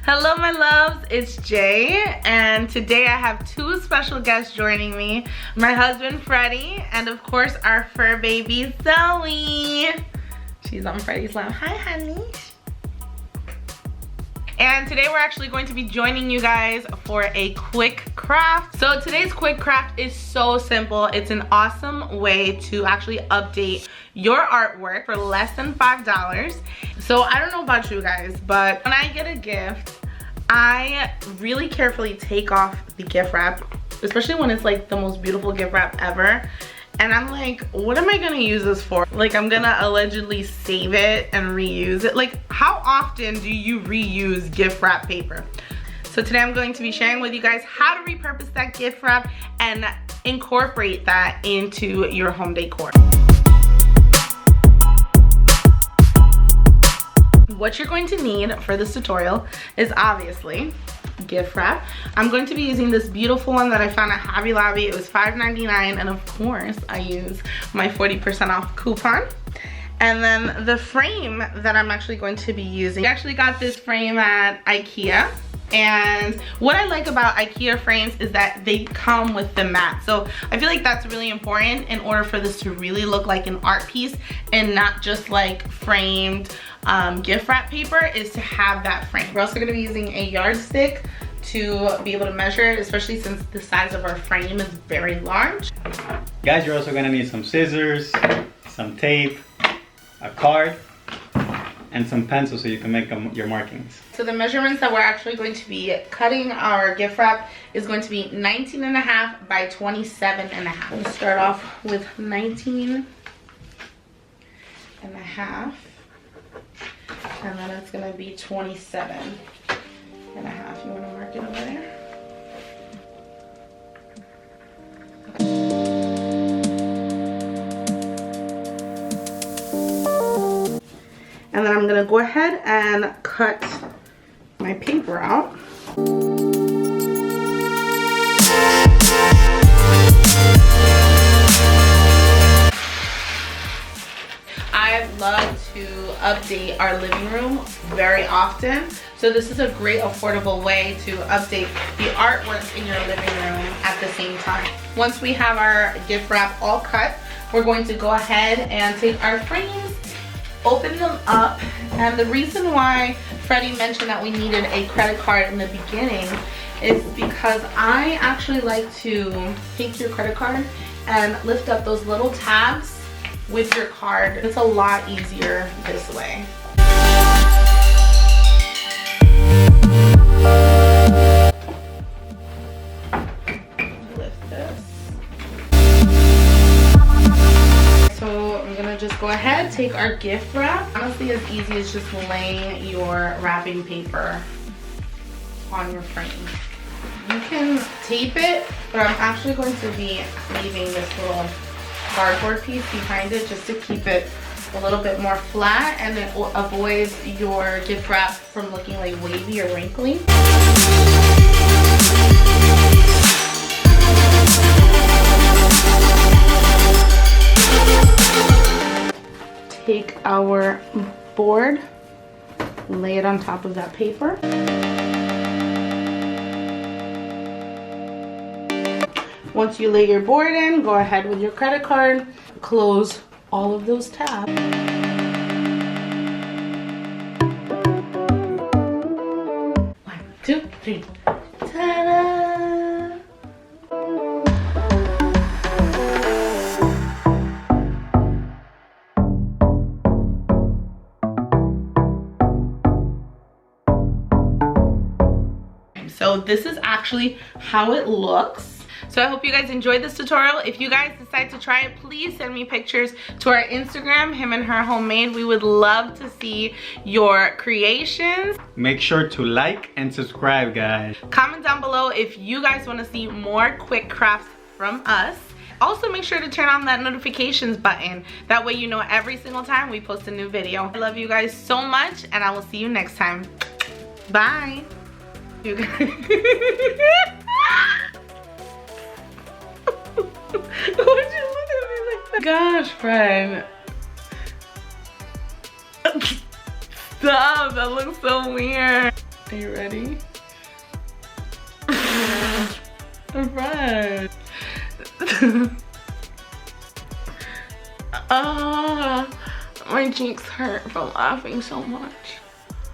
Hello my loves, it's Jay, and today I have two special guests joining me. My husband Freddie, and of course our fur baby Zoey. She's on Freddie's lap. Hi honey. And today we're actually going to be joining you guys for a quick craft. So today's quick craft is so simple. It's an awesome way to actually update your artwork for less than $5. So I don't know about you guys, but when I get a gift, I really carefully take off the gift wrap, especially when it's like the most beautiful gift wrap ever. And I'm like, what am I gonna use this for? Like, I'm gonna allegedly save it and reuse it. Like, how often do you reuse gift wrap paper? So today I'm going to be sharing with you guys how to repurpose that gift wrap and incorporate that into your home decor. What you're going to need for this tutorial is obviously gift wrap. I'm going to be using this beautiful one that I found at Hobby Lobby. It was $5.99, and of course I use my 40% off coupon. And then the frame that I'm actually going to be using, I actually got this frame at IKEA. And what I like about IKEA frames is that they come with the mat. So I feel like that's really important in order for this to really look like an art piece and not just like framed gift wrap paper, is to have that frame. We're also going to be using a yardstick to be able to measure it, especially since the size of our frame is very large. Guys, you're also going to need some scissors, some tape, a card, and some pencils so you can make your markings. So the measurements that we're actually going to be cutting our gift wrap is going to be 19.5 by 27.5. We'll start off with 19.5. And then it's gonna be 27.5. You wanna mark it over there? And then I'm gonna go ahead and cut my paper out. I love to update our living room very often. So this is a great affordable way to update the artwork in your living room at the same time. Once we have our gift wrap all cut, we're going to go ahead and take our frames, open them up. And the reason why Freddie mentioned that we needed a credit card in the beginning is because I actually like to take your credit card and lift up those little tabs with your card. It's a lot easier this way. Lift this. So I'm gonna just go ahead, take our gift wrap. Honestly, as easy as just laying your wrapping paper on your frame. You can tape it, but I'm actually going to be leaving this little cardboard piece behind it just to keep it a little bit more flat, and it avoids your gift wrap from looking like wavy or wrinkly. Take our board, lay it on top of that paper. Once you lay your board in, go ahead with your credit card, close all of those tabs. 1, 2, 3. Ta-da! So this is actually how it looks. So I hope you guys enjoyed this tutorial. If you guys decide to try it, please send me pictures to our Instagram, Him and Her Homemade. We would love to see your creations. Make sure to like and subscribe, guys. Comment down below if you guys want to see more quick crafts from us. Also, make sure to turn on that notifications button. That way you know every single time we post a new video. I love you guys so much, and I will see you next time. Bye. You guys. Why'd you look at me like that? Gosh, friend. Stop, that looks so weird. Are you ready? Alright. Ah, my cheeks hurt from laughing so much.